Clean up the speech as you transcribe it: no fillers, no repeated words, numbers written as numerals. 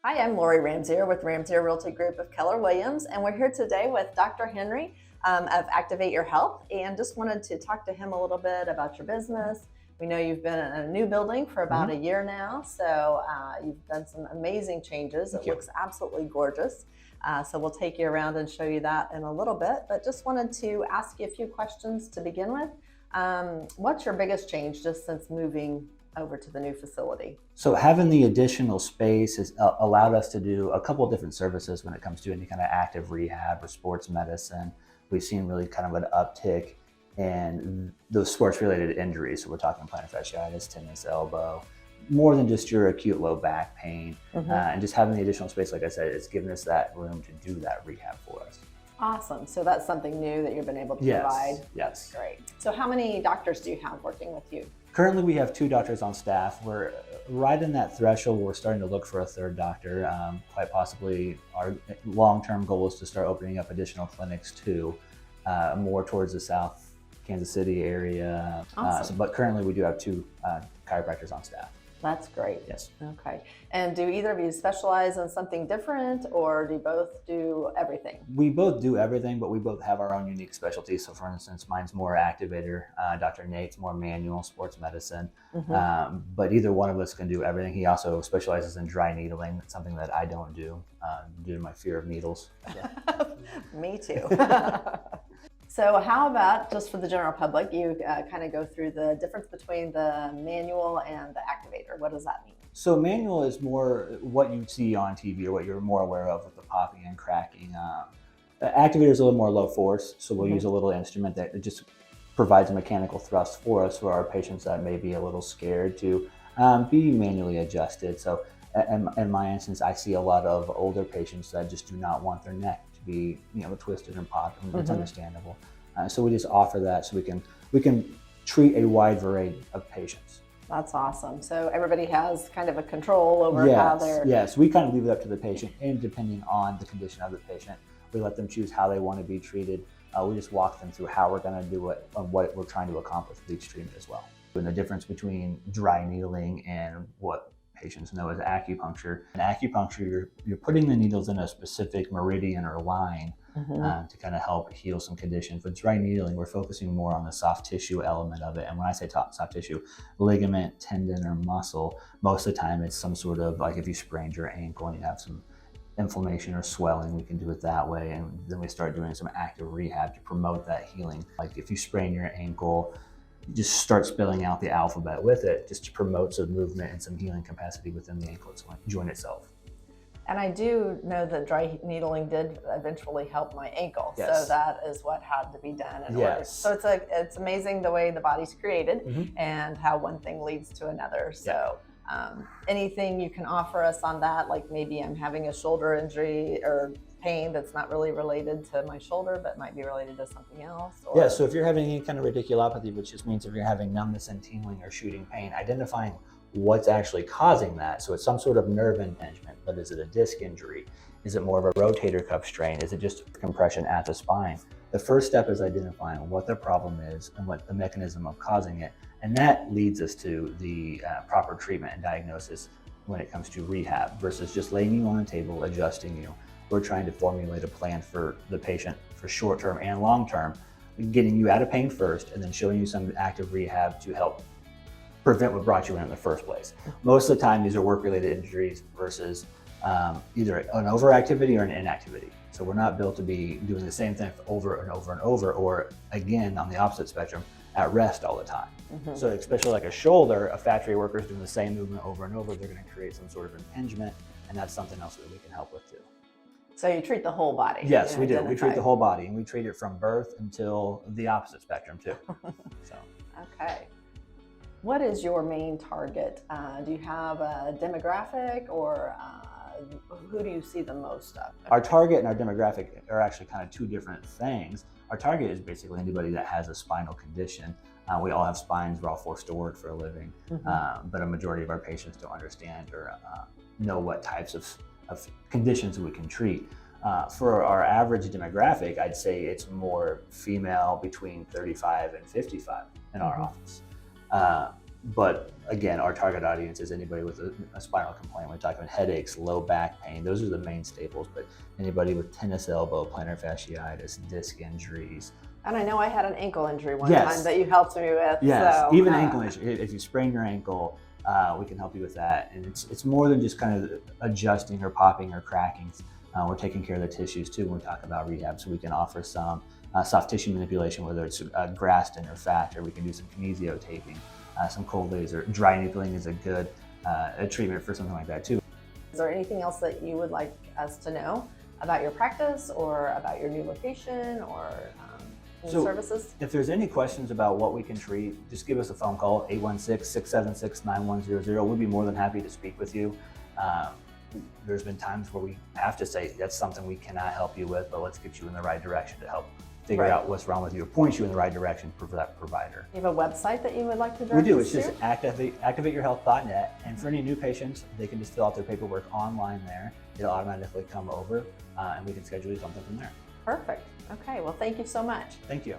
Hi, I'm Lori Ramseier with Ramseier Realty Group of Keller Williams, and we're here today with Dr. Henry of Activate Your Health, and just wanted to talk to him a little bit about your business. We know you've been in a new building for about a year now, so you've done some amazing changes. Thank It you. looks absolutely gorgeous. So we'll take you around and show you that in a little bit, but just wanted to ask you a few questions to begin with. What's your biggest change just since moving over to the new facility? So having the additional space has allowed us to do a couple of different services when it comes to any kind of active rehab or sports medicine. We've seen really kind of an uptick in those sports-related injuries. So we're talking plantar fasciitis, tennis elbow, more than just your acute low back pain. And just having the additional space, like I said, it's given us that room to do that rehab for us. Awesome. So that's something new that you've been able to Yes, provide. yes. Great. So how many doctors do you have working with you? Currently, we have 2 doctors on staff. We're right in that threshold where we're starting to look for a third doctor. Quite possibly, our long-term goal is to start opening up additional clinics too, more towards the South Kansas City area. Awesome. But currently, we do have 2 chiropractors on staff. That's great. Yes. Okay. And do either of you specialize in something different, or do you both do everything? We both do everything, but we both have our own unique specialties. So, for instance, mine's more activator. Dr. Nate's more manual sports medicine. But either one of us can do everything. He also specializes in dry needling. That's something that I don't do due to my fear of needles. So. Me too. So how about, just for the general public, you kind of go through the difference between the manual and the activator. What does that mean? So manual is more what you see on TV or what you're more aware of with the popping and cracking. The activator is a little more low force, so we'll use a little instrument that just provides a mechanical thrust for us for our patients that may be a little scared to be manually adjusted. So in my instance, I see a lot of older patients that just do not want their neck to be, twisted and popped, and it's understandable. So we just offer that so we can treat a wide variety of patients. That's awesome. So everybody has kind of a control over how they're... Yes, we kind of leave it up to the patient, and depending on the condition of the patient, we let them choose how they want to be treated. We just walk them through how we're going to do it and what we're trying to accomplish with each treatment as well. And the difference between dry needling and what patients know as acupuncture. In acupuncture, you're putting the needles in a specific meridian or line to kind of help heal some conditions. With dry needling, we're focusing more on the soft tissue element of it. And when I say soft tissue, ligament, tendon, or muscle, most of the time it's some sort of, like if you sprained your ankle and you have some inflammation or swelling, we can do it that way. And then we start doing some active rehab to promote that healing. Like if you sprain your ankle, you just start spelling out the alphabet with it just to promote some movement and some healing capacity within the ankle joint itself. And I do know that dry needling did eventually help my ankle. Yes. So that is what had to be done in order. Yes. So it's amazing the way the body's created and how one thing leads to another. So anything you can offer us on that, like maybe I'm having a shoulder injury or pain that's not really related to my shoulder, but might be related to something else? Or... Yeah, so if you're having any kind of radiculopathy, which just means if you're having numbness and tingling or shooting pain, identifying what's actually causing that. So it's some sort of nerve impingement, but is it a disc injury? Is it more of a rotator cuff strain? Is it just compression at the spine? The first step is identifying what the problem is and what the mechanism of causing it. And that leads us to the proper treatment and diagnosis when it comes to rehab versus just laying you on a table, adjusting you. We're trying to formulate a plan for the patient for short-term and long-term, getting you out of pain first and then showing you some active rehab to help prevent what brought you in the first place. Most of the time, these are work-related injuries versus either an overactivity or an inactivity. So we're not built to be doing the same thing over and over and over, or again, on the opposite spectrum, at rest all the time. So especially like a shoulder, a factory worker is doing the same movement over and over, they're gonna create some sort of impingement, and that's something else that we can help with too. So you treat the whole body? Yes, we do. We treat the whole body, and we treat it from birth until the opposite spectrum too. So. Okay. What is your main target? Do you have a demographic, or who do you see the most of? Our target and our demographic are actually kind of two different things. Our target is basically anybody that has a spinal condition. We all have spines, we're all forced to work for a living, but a majority of our patients don't understand or know what types of conditions we can treat. For our average demographic, I'd say it's more female between 35 and 55 in our office. But again, our target audience is anybody with a spinal complaint. We're talking headaches, low back pain. Those are the main staples. But anybody with tennis elbow, plantar fasciitis, disc injuries. And I know I had an ankle injury one Yes. time that you helped me with. Yes, So, even ankle injury. If you sprain your ankle, we can help you with that. And it's more than just kind of adjusting or popping or cracking. We're taking care of the tissues too when we talk about rehab. So we can offer some soft tissue manipulation, whether it's Graston or FACT, or we can do some kinesio taping, some cold laser. Dry needling is a good a treatment for something like that too. Is there anything else that you would like us to know about your practice or about your new location or new services? If there's any questions about what we can treat, just give us a phone call, 816-676-9100. We'll be more than happy to speak with you. There's been times where we have to say that's something we cannot help you with, but let's get you in the right direction to help figure out what's wrong with you or point you in the right direction for that provider. You have a website that you would like to direct We do. us It's to? just activateyourhealth.net. And for any new patients, they can just fill out their paperwork online there. It'll automatically come over and we can schedule you something from there. Perfect. Okay, well, thank you so much. Thank you.